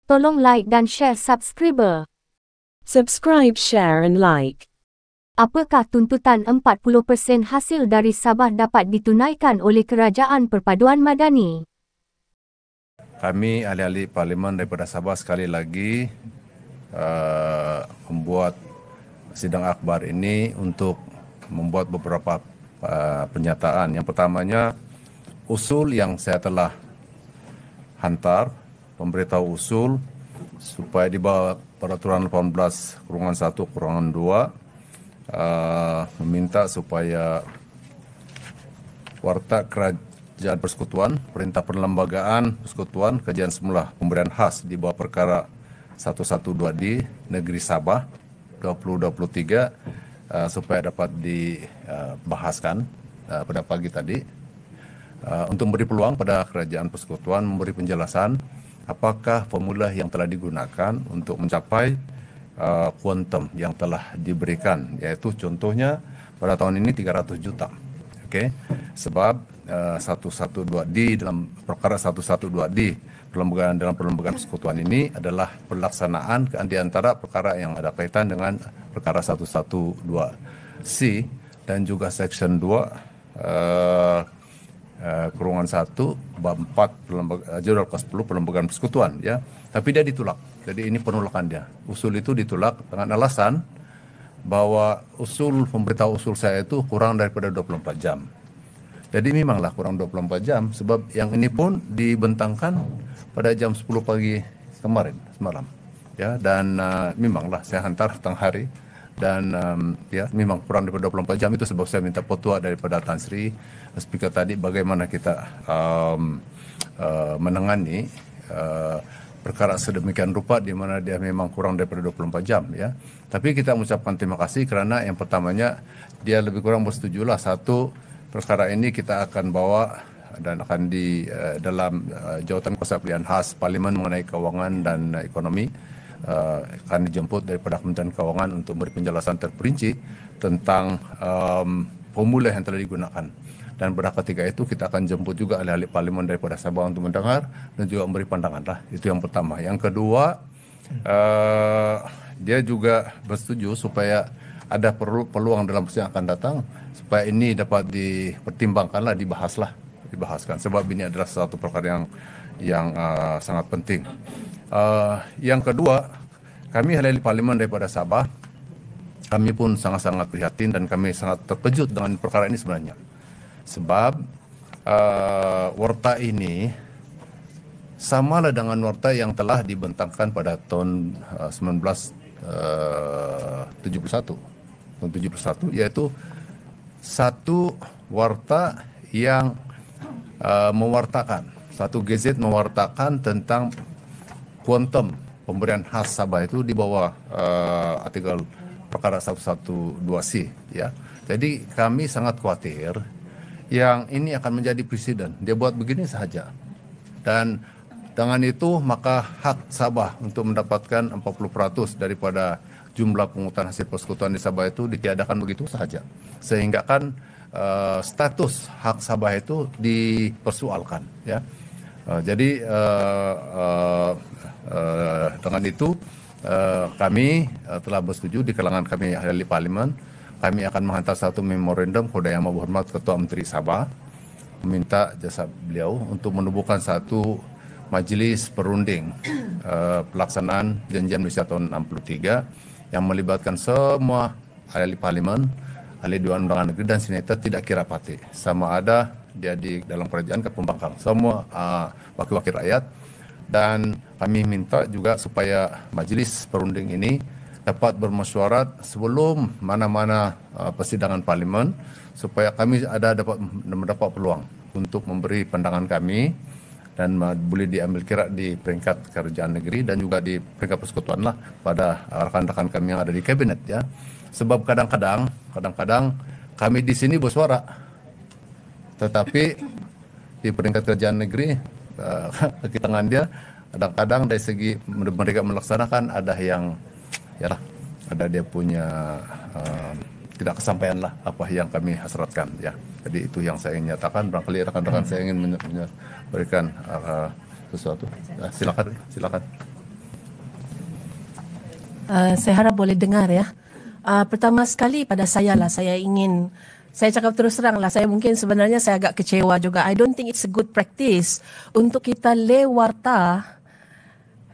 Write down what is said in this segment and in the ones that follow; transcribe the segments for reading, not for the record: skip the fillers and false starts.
Tolong like dan share subscriber. Subscribe, share and like. Apakah tuntutan 40% hasil dari Sabah dapat ditunaikan oleh Kerajaan Perpaduan Madani? Kami ahli-ahli Parlimen daripada Sabah sekali lagi membuat sidang akhbar ini untuk membuat beberapa pernyataan. Yang pertamanya, usul yang saya telah hantar, pemberitahu usul supaya di bawah peraturan 18/1/2 meminta supaya Warta Kerajaan Persekutuan, Perintah Perlembagaan Persekutuan, kajian semula pemberian khas di bawah perkara 112D Negeri Sabah 2023 supaya dapat dibahaskan pada pagi tadi untuk memberi peluang pada Kerajaan Persekutuan memberi penjelasan apakah formula yang telah digunakan untuk mencapai kuantum yang telah diberikan, yaitu contohnya pada tahun ini 300 juta. Oke. Sebab 112D dalam perkara 112D dalam perlembagaan persekutuan ini adalah pelaksanaan di antara perkara yang ada kaitan dengan perkara 112C dan juga section 2 kurungan 1 bab 4 jadwal ke-10 perlembagaan persekutuan, ya. Tapi dia ditolak. Jadi ini penolakan dia. Usul itu ditolak dengan alasan bahwa pemberitahu usul saya itu kurang daripada 24 jam. Jadi memanglah kurang 24 jam sebab yang ini pun dibentangkan pada jam 10 pagi semalam. Ya, dan memanglah saya hantar tengah hari dan ya memang kurang daripada 24 jam, itu sebab saya minta petua daripada Tan Sri Speaker tadi bagaimana kita menangani perkara sedemikian rupa di mana dia memang kurang daripada 24 jam, ya. Tapi kita mengucapkan terima kasih kerana yang pertamanya dia lebih kurang bersetujulah satu perkara ini kita akan bawa dan akan di dalam jawatan kuasa pilihan khas Parlimen mengenai keuangan dan ekonomi akan dijemput daripada Kementerian Keuangan untuk beri penjelasan terperinci tentang formula yang telah digunakan. Dan pada ketika itu kita akan jemput juga ahli-ahli Parlimen daripada Sabah untuk mendengar dan juga memberi pandangan lah. Itu yang pertama. Yang kedua, dia juga bersetuju supaya ada peluang dalam masa yang akan datang supaya ini dapat dipertimbangkanlah, dibahaskan. Sebab ini adalah satu perkara yang sangat penting. Yang kedua, kami ahli Parlimen daripada Sabah, kami pun sangat-sangat prihatin dan kami sangat terkejut dengan perkara ini sebenarnya. Sebab warta ini samalah dengan warta yang telah dibentangkan pada tahun 1971, yaitu satu warta yang mewartakan, satu gazet mewartakan tentang kuantum pemberian khas Sabah itu di bawah artikel perkara 112C, ya. Jadi kami sangat khawatir yang ini akan menjadi presiden. Dia buat begini saja. Dan dengan itu maka hak Sabah untuk mendapatkan 40% daripada jumlah pungutan hasil persekutuan di Sabah itu ditiadakan begitu saja. Sehingga kan status hak Sabah itu dipersoalkan, ya. Jadi dengan itu kami telah bersetuju di kalangan kami ahli Parlimen. Kami akan menghantar satu memorandum kepada Yang Berhormat Ketua Menteri Sabah meminta jasa beliau untuk menubuhkan satu majlis perunding pelaksanaan Janjian Malaysia tahun 63 yang melibatkan semua ahli Parlimen, ahli Dewan Undangan Negeri dan senator tidak kira parti. Sama ada dia di dalam kerajaan ke pembangkang, semua wakil-wakil rakyat. Dan kami minta juga supaya majlis perunding ini dapat bermesyuarat sebelum mana-mana persidangan Parlimen supaya kami dapat mendapat peluang untuk memberi pandangan kami dan boleh diambil kira di peringkat kerajaan negeri dan juga di peringkat persekutuan lah pada rakan-rakan kami yang ada di kabinet, ya. Sebab kadang-kadang kami di sini bersuara tetapi di peringkat kerajaan negeri kaki tangan dia kadang-kadang dari segi mereka melaksanakan ada yang ada dia punya tidak kesampaian lah apa yang kami hasratkan, ya. Jadi itu yang saya ingin nyatakan. Barangkali rekan-rekan saya ingin memberikan sesuatu. Silakan. Saya harap boleh dengar ya. Pertama sekali pada saya lah, saya cakap terus terang lah, saya mungkin sebenarnya saya agak kecewa juga. I don't think it's a good practice untuk kita lay warta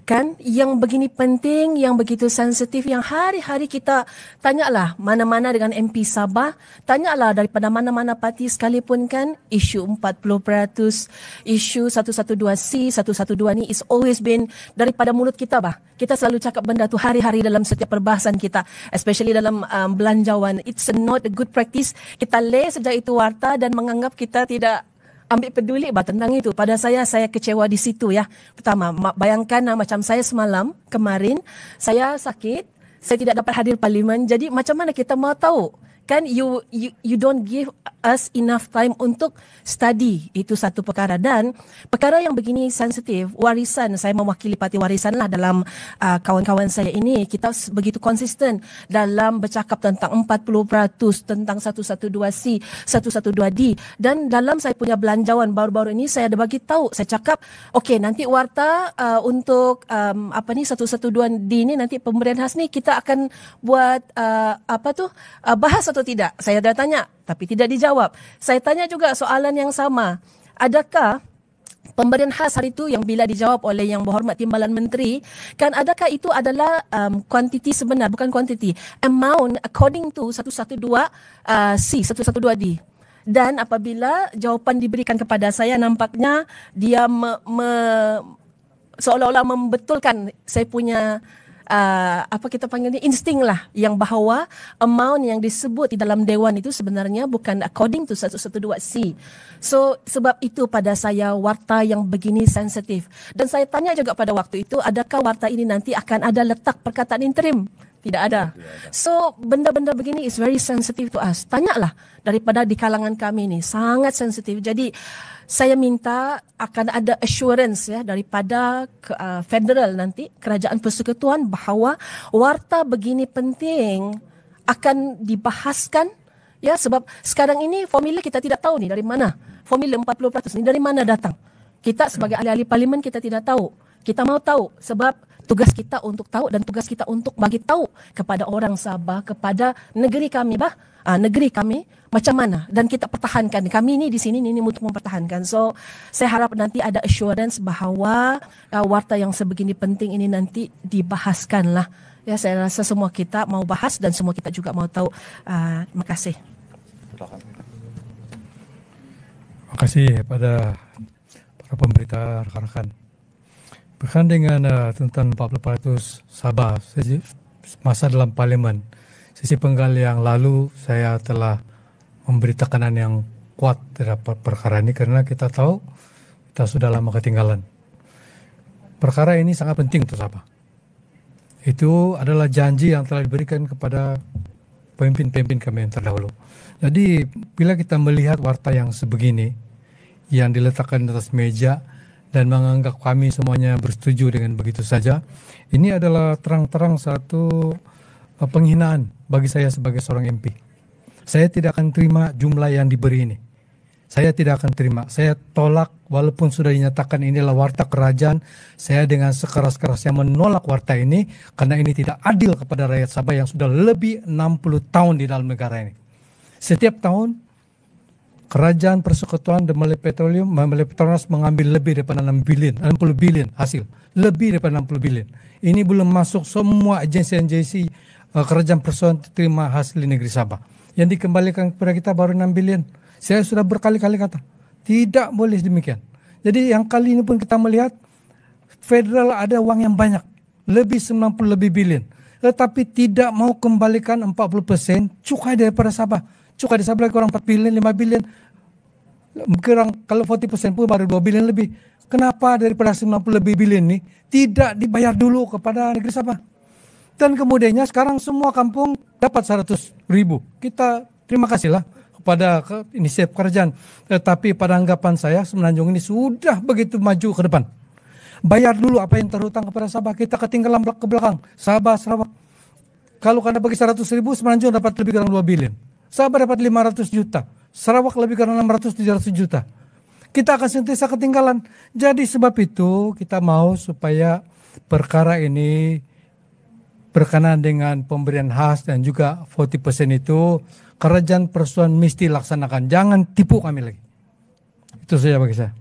kan yang begini penting, yang begitu sensitif, yang hari-hari kita tanyalah mana-mana dengan MP Sabah, tanyalah daripada mana-mana parti sekalipun kan, isu 40%, isu 112C, 112 ni is always been daripada mulut kita bah. Kita selalu cakap benda tu hari-hari dalam setiap perbahasan kita, especially dalam belanjawan. It's not a good practice. Kita lay sejak itu warta dan menganggap kita tidak ambil peduli tentang itu. Pada saya kecewa di situ ya. Pertama, bayangkan macam saya semalam, kemarin, saya sakit, saya tidak dapat hadir parlimen. Jadi macam mana kita mau tahu? Kan you don't give us enough time untuk study. Itu satu perkara. Dan perkara yang begini sensitif, warisan, saya mewakili parti warisan lah dalam kawan-kawan saya ini. Kita begitu konsisten dalam bercakap tentang 40%, tentang 112C, 112D. Dan dalam saya punya belanjawan baru-baru ini, saya ada bagi tahu. Saya cakap, okey, nanti warta untuk 112D ni, nanti pemberian khas ni, kita akan buat bahas atau tidak? Saya dah tanya, tapi tidak dijawab. Saya tanya juga soalan yang sama. Adakah pemberian khas hari itu yang bila dijawab oleh Yang Berhormat Timbalan Menteri, kan adakah itu adalah kuantiti sebenar, bukan kuantiti, amount according to 112C, 112D. Dan apabila jawapan diberikan kepada saya, nampaknya dia seolah-olah membetulkan saya punya kita panggil ni insting lah, yang bahawa amount yang disebut di dalam dewan itu sebenarnya bukan according to 112C. So sebab itu pada saya warta yang begini sensitif. Dan saya tanya juga pada waktu itu, adakah warta ini nanti akan ada letak perkataan interim? Tidak ada. So benda-benda begini is very sensitive to us. Tanyalah daripada di kalangan kami ni, sangat sensitif. Jadi saya minta akan ada assurance ya daripada federal nanti, Kerajaan Persekutuan, bahawa warta begini penting akan dibahaskan ya, sebab sekarang ini formula kita tidak tahu ni dari mana. Formula 40% ni dari mana datang. Kita sebagai ahli-ahli parlimen kita tidak tahu. Kita mau tahu sebab tugas kita untuk tahu dan tugas kita untuk bagi tahu kepada orang Sabah, kepada negeri kami negeri kami macam mana, dan kita pertahankan. Kami ni di sini ni untuk mempertahankan. So saya harap nanti ada assurance bahawa warta yang sebegini penting ini nanti dibahaskan lah. Ya, saya rasa semua kita mau bahas dan semua kita juga mau tahu. Terima kasih. Terima kasih pada para pemberita rekan-rekan. Berkaitan dengan tentang 40% Sabah, masa dalam parlimen, sesi penggal yang lalu saya telah memberi tekanan yang kuat terhadap perkara ini karena kita tahu kita sudah lama ketinggalan. Perkara ini sangat penting untuk Sabah. Itu adalah janji yang telah diberikan kepada pemimpin-pemimpin kami yang terdahulu. Jadi bila kita melihat warta yang sebegini yang diletakkan di atas meja dan menganggap kami semuanya bersetuju dengan begitu saja, ini adalah terang-terang satu penghinaan bagi saya sebagai seorang MP. Saya tidak akan terima jumlah yang diberi ini. Saya tidak akan terima. Saya tolak walaupun sudah dinyatakan inilah warta kerajaan. Saya dengan sekeras-kerasnya menolak warta ini karena ini tidak adil kepada rakyat Sabah yang sudah lebih 60 tahun di dalam negara ini. Setiap tahun Kerajaan Persekutuan dan Malay Petronas mengambil lebih daripada 60 bilion hasil. Lebih daripada 60 bilion. Ini belum masuk semua agensi-agensi Kerajaan Persekutuan terima hasil di negeri Sabah. Yang dikembalikan kepada kita baru 6 bilion. Saya sudah berkali-kali kata, tidak boleh demikian. Jadi yang kali ini pun kita melihat federal ada uang yang banyak. Lebih 90 lebih bilion. Tetapi tidak mau kembalikan 40% cukai daripada Sabah. Cukai di Sabah kurang 4 bilion, 5 bilion. Kurang, kalau 40% pun baru 2 bilion lebih. Kenapa daripada 90 lebih bilion ini tidak dibayar dulu kepada negeri Sabah? Dan kemudiannya sekarang semua kampung dapat 100 ribu. Kita terima kasihlah kepada inisiatif kerajaan. Tetapi pada anggapan saya Semenanjung ini sudah begitu maju ke depan. Bayar dulu apa yang terhutang kepada Sabah. Kita ketinggalan ke belakang. Sabah, Sarawak. Kalau kena bagi 100 ribu, Semenanjung dapat lebih kurang 2 bilion. Sabah dapat 500 juta. Sarawak lebih kurang 600-700 juta. Kita akan sentiasa ketinggalan. Jadi sebab itu kita mau supaya perkara ini berkenaan dengan pemberian khas dan juga 40% itu kerajaan persatuan mesti laksanakan. Jangan tipu kami lagi. Itu saja bagi saya.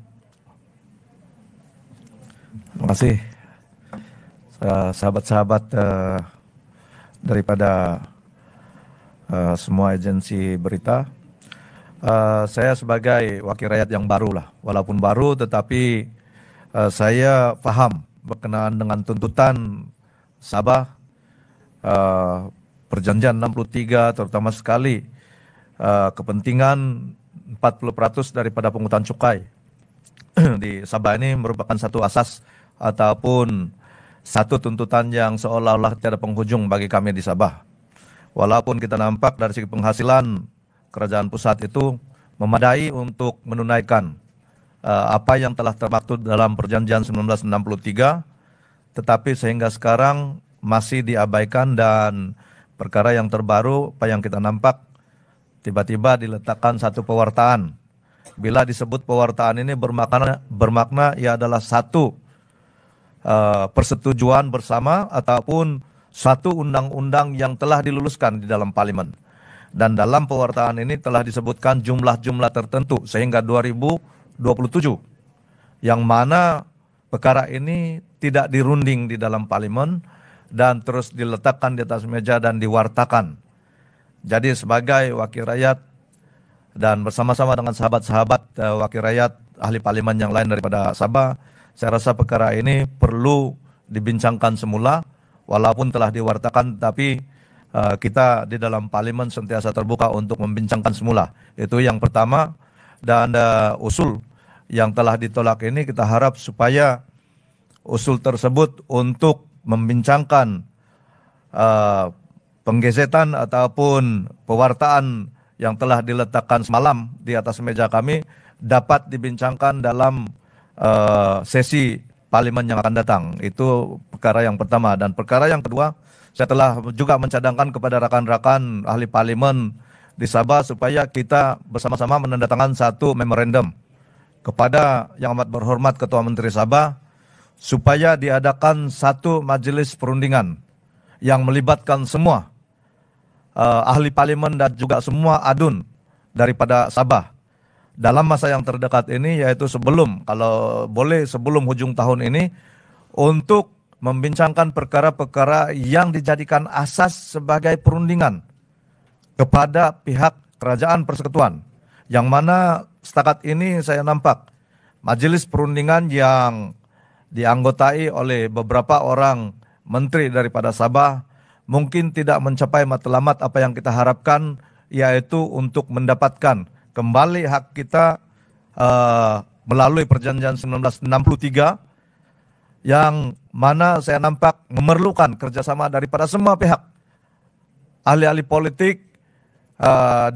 Terima kasih sahabat-sahabat daripada semua agensi berita. Saya sebagai wakil rakyat yang baru lah, walaupun baru tetapi saya paham berkenaan dengan tuntutan Sabah, perjanjian 63 terutama sekali kepentingan 40% daripada pungutan cukai di Sabah ini merupakan satu asas ataupun satu tuntutan yang seolah-olah tiada penghujung bagi kami di Sabah. Walaupun kita nampak dari segi penghasilan kerajaan pusat itu memadai untuk menunaikan apa yang telah termaktub dalam perjanjian 1963, tetapi sehingga sekarang masih diabaikan dan perkara yang terbaru apa yang kita nampak tiba-tiba diletakkan satu pewartaan. Bila disebut pewartaan ini bermakna ia adalah satu persetujuan bersama ataupun satu undang-undang yang telah diluluskan di dalam parlimen. Dan dalam pewartaan ini telah disebutkan jumlah-jumlah tertentu sehingga 2027 yang mana perkara ini tidak dirunding di dalam parlimen dan terus diletakkan di atas meja dan diwartakan. Jadi sebagai wakil rakyat dan bersama-sama dengan sahabat-sahabat wakil rakyat ahli parlimen yang lain daripada Sabah, saya rasa perkara ini perlu dibincangkan semula walaupun telah diwartakan, tapi kita di dalam parlimen sentiasa terbuka untuk membincangkan semula. Itu yang pertama. Dan usul yang telah ditolak ini kita harap supaya usul tersebut untuk membincangkan penggesetan ataupun pewartaan yang telah diletakkan semalam di atas meja kami dapat dibincangkan dalam sesi parlimen yang akan datang. Itu perkara yang pertama. Dan perkara yang kedua, saya telah juga mencadangkan kepada rakan-rakan ahli parlimen di Sabah supaya kita bersama-sama menandatangani satu memorandum kepada Yang Amat Berhormat Ketua Menteri Sabah supaya diadakan satu majelis perundingan yang melibatkan semua ahli parlimen dan juga semua adun daripada Sabah dalam masa yang terdekat ini, yaitu sebelum, kalau boleh sebelum hujung tahun ini, untuk membincangkan perkara-perkara yang dijadikan asas sebagai perundingan kepada pihak kerajaan persekutuan, yang mana setakat ini saya nampak majelis perundingan yang dianggotai oleh beberapa orang menteri daripada Sabah mungkin tidak mencapai matlamat apa yang kita harapkan, yaitu untuk mendapatkan kembali hak kita melalui perjanjian 1963 yang mana saya nampak memerlukan kerjasama daripada semua pihak, ahli-ahli politik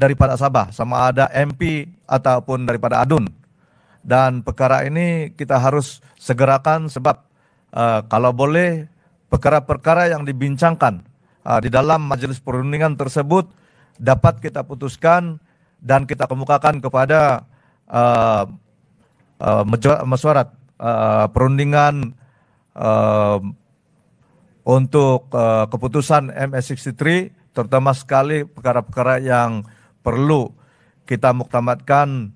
daripada Sabah, sama ada MP ataupun daripada ADUN. Dan perkara ini kita harus segerakan sebab kalau boleh perkara-perkara yang dibincangkan di dalam majelis perundingan tersebut dapat kita putuskan dan kita kemukakan kepada mesyuarat perundingan untuk keputusan MS63, terutama sekali perkara-perkara yang perlu kita muktamadkan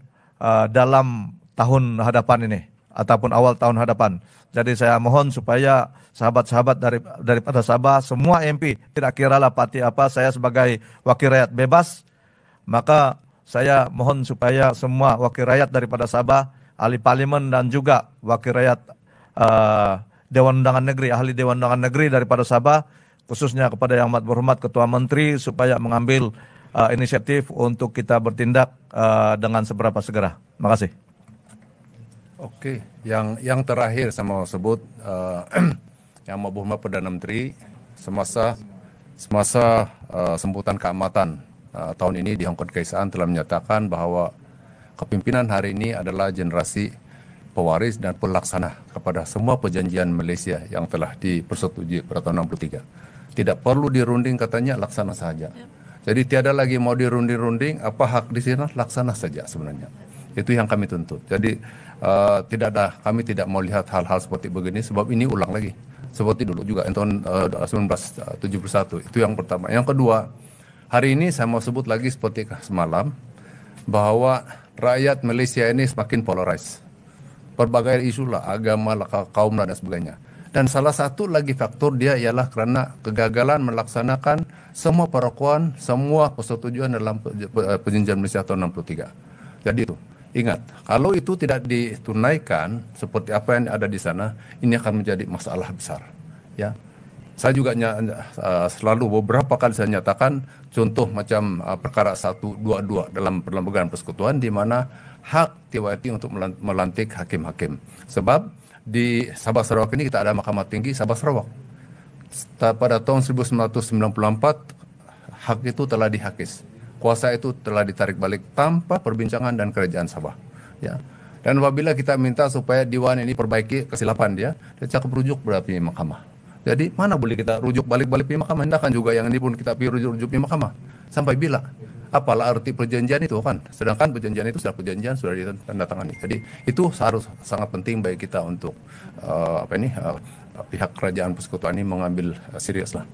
dalam tahun hadapan ini ataupun awal tahun hadapan. Jadi saya mohon supaya sahabat-sahabat daripada Sabah, semua MP, tidak kiralah parti apa, saya sebagai wakil rakyat bebas, maka saya mohon supaya semua wakil rakyat daripada Sabah, ahli parlimen dan juga wakil rakyat Dewan Undangan Negeri, ahli Dewan Undangan Negeri daripada Sabah, khususnya kepada Yang Amat Berhormat Ketua Menteri supaya mengambil inisiatif untuk kita bertindak dengan seberapa segera. Terima kasih. Oke, yang terakhir saya mau sebut Yang Amat Berhormat Perdana Menteri semasa sambutan keamatan tahun ini di Hong Kong Keisaan telah menyatakan bahwa kepimpinan hari ini adalah generasi pewaris dan pelaksana kepada semua perjanjian Malaysia yang telah dipersetujui pada tahun 63. Tidak perlu dirunding katanya, laksana saja. Jadi tiada lagi mau dirunding-runding, apa hak di sini, laksana saja sebenarnya. Itu yang kami tuntut. Jadi kami tidak mau lihat hal-hal seperti begini sebab ini ulang lagi. seperti dulu juga tahun 1971. Itu yang pertama. Yang kedua, hari ini saya mau sebut lagi seperti semalam bahwa rakyat Malaysia ini semakin polarized. Berbagai isu lah, agama lah, kaum lah dan sebagainya. Dan salah satu lagi faktor dia ialah kerana kegagalan melaksanakan semua perlakuan, semua persetujuan dalam Perjanjian Malaysia tahun 63. Jadi itu, ingat, kalau itu tidak ditunaikan seperti apa yang ada di sana, ini akan menjadi masalah besar. Ya, saya juga selalu beberapa kali saya nyatakan contoh macam perkara 122 dalam perlembagaan persekutuan di mana hak TYT untuk melantik hakim-hakim. Sebab di Sabah Sarawak ini kita ada Mahkamah Tinggi Sabah Sarawak. Pada tahun 1994 hak itu telah dihakis. Kuasa itu telah ditarik balik tanpa perbincangan dan kerajaan Sabah. Ya. Dan apabila kita minta supaya Dewan ini perbaiki kesilapan dia cakap rujuk berapa mahkamah. Jadi mana boleh kita rujuk balik-balik di mahkamah? Hendakan juga yang ini pun kita pergi rujuk di mahkamah. Sampai bila? Apalah arti perjanjian itu kan? Sedangkan perjanjian itu sudah ditandatangani. Jadi itu harus sangat penting bagi kita untuk pihak kerajaan persekutuan ini mengambil serius lah.